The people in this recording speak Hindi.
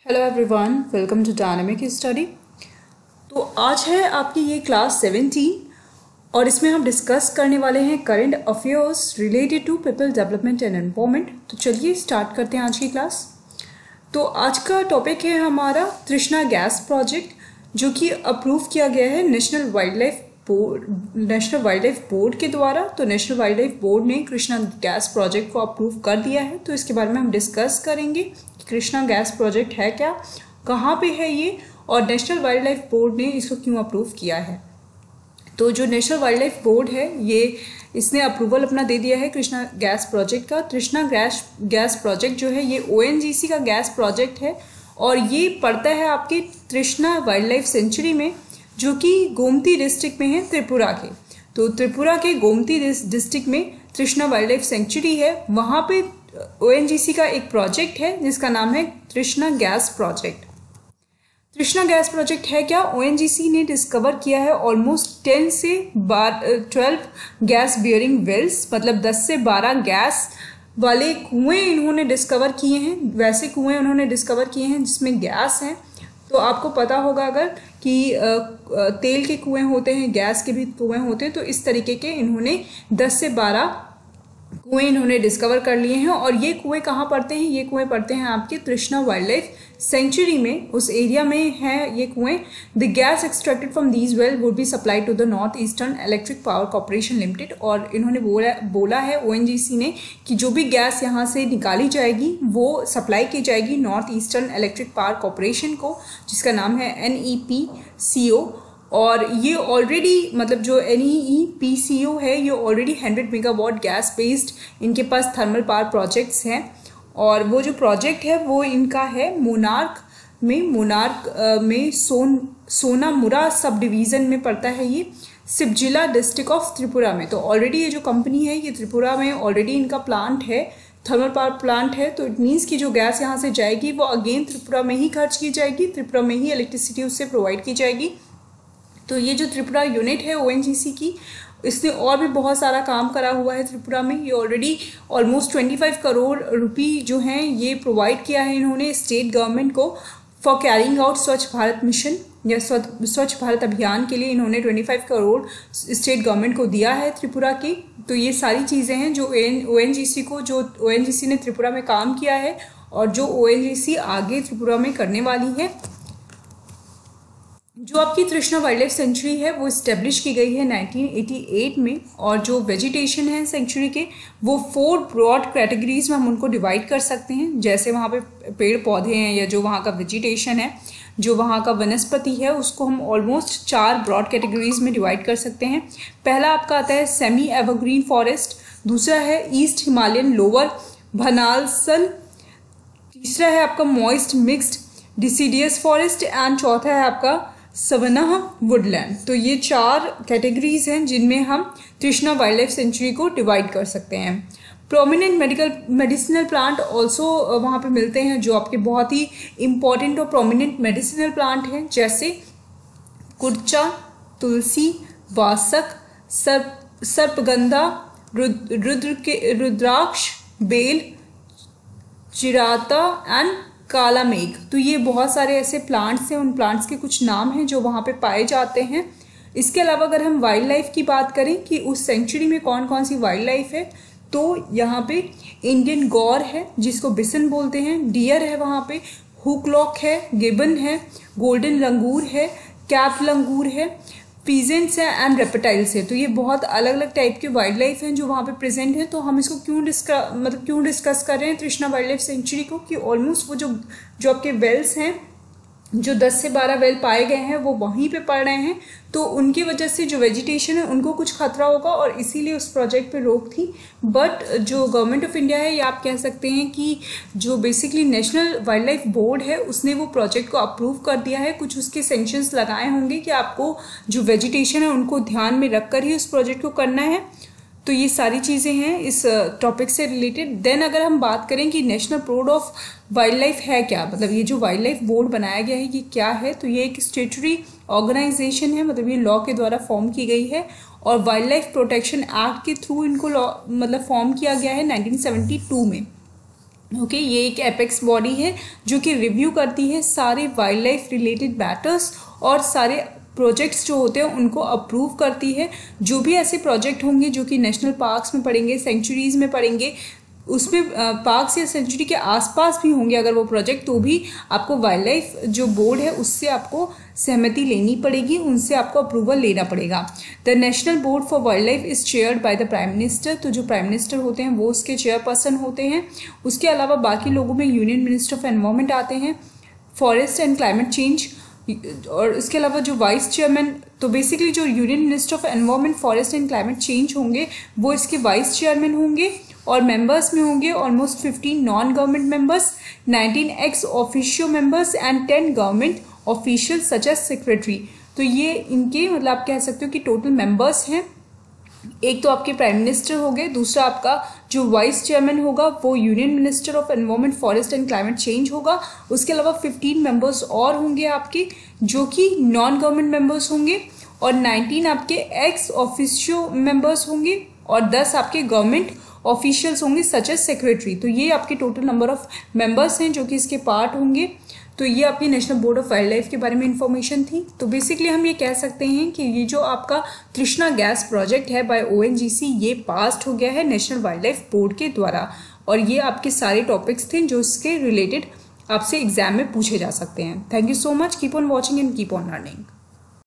Hello everyone, welcome to dynamic study. तो आज है आपकी ये क्लास 17 और इसमें हम डिस्कस करने वाले हैं current affairs related to people development and empowerment. तो चलिए स्टार्ट करते हैं आज की क्लास। तो आज का टॉपिक है हमारा तृष्णा गैस प्रोजेक्ट, जो कि अप्रूव किया गया है नेशनल वाइल्ड लाइफ बोर्ड के द्वारा। तो नेशनल वाइल्ड लाइफ बोर्ड ने कृष्णा गैस प्रोजेक्ट को अप्रूव कर दिया है। तो इसके बारे में हम डिस्कस करेंगे कि कृष्णा गैस प्रोजेक्ट है क्या, कहाँ पे है ये, और नेशनल वाइल्ड लाइफ बोर्ड ने इसको क्यों अप्रूव किया है। तो जो नेशनल वाइल्ड लाइफ बोर्ड है इसने अप्रूवल अपना दे दिया है कृष्णा गैस प्रोजेक्ट का। तृष्णा गैस प्रोजेक्ट जो है ये ONGC का गैस प्रोजेक्ट है और ये पड़ता है आपके तृष्णा वाइल्ड लाइफ सेंचुरी में, जो कि गोमती डिस्ट्रिक्ट में है त्रिपुरा के। तो त्रिपुरा के गोमती डिस्ट्रिक्ट में तृष्णा वाइल्ड लाइफ सेंचुरी है। वहाँ पे ONGC का एक प्रोजेक्ट है जिसका नाम है तृष्णा गैस प्रोजेक्ट। तृष्णा गैस प्रोजेक्ट है क्या, ONGC ने डिस्कवर किया है ऑलमोस्ट 10 से 12 गैस बियरिंग वेल्स, मतलब 10 से 12 गैस वाले कुएं इन्होंने डिस्कवर किए हैं। वैसे कुएं उन्होंने डिस्कवर किए हैं जिसमें गैस है। तो आपको पता होगा अगर कि तेल के कुएं होते हैं, गैस के भी कुएं होते हैं, तो इस तरीके के इन्होंने 10 से 12 कुएं इन्होंने डिस्कवर कर लिए हैं। और ये कुएं कहाँ पड़ते हैं, ये कुएं पड़ते हैं आपके तृष्णा वाइल्ड लाइफ सेंचुरी में, उस एरिया में है ये कुएं। The gas extracted from these well would be supplied to the north eastern electric power corporation limited. और इन्होंने बोला है ONGC ने कि जो भी गैस यहाँ से निकाली जाएगी वो सप्लाई की जाएगी north eastern electric power corporation को, जिसका नाम है NEPCO। और ये ऑलरेडी, मतलब जो NEPCO है ये ऑलरेडी 100 मेगावाट गैस बेस्ड इनके पास थर्मल पावर प्रोजेक्ट्स हैं। और वो जो प्रोजेक्ट है वो इनका है मोनार्क में सोनामुरा सब डिवीज़न में पड़ता है ये, सिपजिला डिस्ट्रिक्ट ऑफ त्रिपुरा में। तो ऑलरेडी ये जो कंपनी है ये त्रिपुरा में ऑलरेडी इनका प्लांट है, थर्मल पावर प्लांट है। तो इट मीन्स कि जो गैस यहाँ से जाएगी वो अगेन त्रिपुरा में ही खर्च की जाएगी, त्रिपुरा में ही इलेक्ट्रिसिटी उससे प्रोवाइड की जाएगी। तो ये जो त्रिपुरा यूनिट है ONGC की, इसने और भी बहुत सारा काम करा हुआ है त्रिपुरा में। ये ऑलरेडी ऑलमोस्ट 25 करोड़ रुपी जो हैं ये प्रोवाइड किया है इन्होंने स्टेट गवर्नमेंट को फॉर कैरिंग आउट स्वच्छ भारत मिशन या स्वच्छ भारत अभियान के लिए इन्होंने 25 करोड़ स्टेट गवर्नमेंट को दिया है त्रिपुरा की। तो ये सारी चीज़ें हैं जो ONGC ने त्रिपुरा में काम किया है और जो ONGC आगे त्रिपुरा में करने वाली है। जो आपकी तृष्णा वाइल्ड लाइफ सेंचुरी है वो इस्टेब्लिश की गई है 1988 में। और जो वेजिटेशन है सेंचुरी के वो 4 ब्रॉड कैटेगरीज में हम उनको डिवाइड कर सकते हैं। जैसे वहाँ पे पेड़ पौधे हैं या जो वहाँ का वेजिटेशन है, जो वहाँ का वनस्पति है, उसको हम ऑलमोस्ट 4 ब्रॉड कैटेगरीज में डिवाइड कर सकते हैं। पहला आपका आता है सेमी एवरग्रीन फॉरेस्ट, दूसरा है ईस्ट हिमालयन लोअर भनालसल, तीसरा है आपका moist mixed deciduous forest and चौथा है आपका सवना वुडलैंड। तो ये 4 कैटेगरीज हैं जिनमें हम तृष्णा वाइल्ड लाइफ सेंचुरी को डिवाइड कर सकते हैं। प्रोमिनेंट मेडिसिनल प्लांट ऑल्सो वहाँ पे मिलते हैं, जो आपके बहुत ही इंपॉर्टेंट और प्रोमिनेंट मेडिसिनल प्लांट हैं, जैसे कुर्चा, तुलसी, वासक, सर्पगंधा, रुद्राक्ष, बेल, चिराता एंड काला मेघ। तो ये बहुत सारे ऐसे प्लांट्स हैं, उन प्लांट्स के कुछ नाम हैं जो वहाँ पे पाए जाते हैं। इसके अलावा अगर हम वाइल्ड लाइफ की बात करें कि उस सेंचुरी में कौन कौन सी वाइल्ड लाइफ है, तो यहाँ पे इंडियन गौर है जिसको बिसन बोलते हैं, डियर है वहाँ पे, हुकलॉक है, गिबन है, गोल्डन लंगूर है, कैप लंगूर है, पीजेंट्स हैं एंड रेप्टाइल्स है। तो ये बहुत अलग अलग टाइप के वाइल्ड लाइफ हैं जो वहाँ पे प्रेजेंट है। तो हम इसको क्यों डिस्कस कर रहे हैं तृष्णा वाइल्ड लाइफ सेंचुरी को, कि ऑलमोस्ट वो जो आपके वेल्स हैं, जो 10 से 12 वेल पाए गए हैं वो वहीं पे पड़ रहे हैं। तो उनकी वजह से जो वेजिटेशन है उनको कुछ खतरा होगा और इसीलिए उस प्रोजेक्ट पे रोक थी। बट जो गवर्नमेंट ऑफ इंडिया है, या आप कह सकते हैं कि जो basically national wild life board है, उसने वो प्रोजेक्ट को अप्रूव कर दिया है। कुछ उसके सेंक्शंस लगाए होंगे कि आपको जो वेजिटेशन है उनको ध्यान में रख कर ही उस प्रोजेक्ट को करना है। तो ये सारी चीज़ें हैं इस टॉपिक से रिलेटेड। देन अगर हम बात करें कि national board of wild life है क्या, मतलब ये जो वाइल्ड लाइफ बोर्ड बनाया गया है ये क्या है, तो ये एक स्टेटरी ऑर्गेनाइजेशन है, मतलब ये लॉ के द्वारा फॉर्म की गई है और वाइल्ड लाइफ प्रोटेक्शन एक्ट के थ्रू इनको लॉ मतलब फॉर्म किया गया है 1972 में। ओके ये एक एपेक्स बॉडी है जो कि रिव्यू करती है सारे वाइल्ड लाइफ रिलेटेड मैटर्स और सारे प्रोजेक्ट्स जो होते हैं उनको अप्रूव करती है। जो भी ऐसे प्रोजेक्ट होंगे जो कि नेशनल पार्क्स में पड़ेंगे, सेंचुरीज में पड़ेंगे, उसमें पार्क्स या सेंचुरी के आसपास भी होंगे अगर वो प्रोजेक्ट, तो भी आपको वाइल्ड लाइफ जो बोर्ड है उससे आपको सहमति लेनी पड़ेगी, उनसे आपको अप्रूवल लेना पड़ेगा। The national board for wild life is chaired by the prime minister. तो जो प्राइम मिनिस्टर होते हैं वो उसके चेयरपर्सन होते हैं। उसके अलावा बाकी लोगों में यूनियन मिनिस्टर ऑफ एनवायरनमेंट आते हैं, फॉरेस्ट एंड क्लाइमेट चेंज, और इसके अलावा जो वाइस चेयरमैन, तो बेसिकली जो union minister of environment, forest and climate change होंगे वो इसके वाइस चेयरमैन होंगे। और मेंबर्स में होंगे almost 15 non government members, 19 ex officio members and 10 government official such as secretary. तो ये इनके मतलब आप कह सकते हो कि टोटल मेंबर्स हैं। एक तो आपके प्राइम मिनिस्टर हो गए, दूसरा आपका जो वाइस चेयरमैन होगा वो union minister of environment, forest and climate change होगा। उसके अलावा 15 मेंबर्स और होंगे आपके जो कि नॉन गवर्नमेंट मेंबर्स होंगे, और 19 आपके एक्स ऑफिशियो मेंबर्स होंगे, और 10 आपके गवर्नमेंट ऑफिशियल्स होंगे सच एज सेक्रेटरी। तो ये आपके टोटल नंबर ऑफ मेंबर्स हैं जो कि इसके पार्ट होंगे। तो ये आपकी national board of wild life के बारे में इंफॉर्मेशन थी। तो बेसिकली हम ये कह सकते हैं कि ये जो आपका कृष्णा गैस प्रोजेक्ट है बाय ONGC ये पास्ड हो गया है नेशनल वाइल्ड लाइफ बोर्ड के द्वारा। और ये आपके सारे टॉपिक्स थे जो इसके रिलेटेड आपसे एग्जाम में पूछे जा सकते हैं। Thank you so much, keep on watching and keep on learning.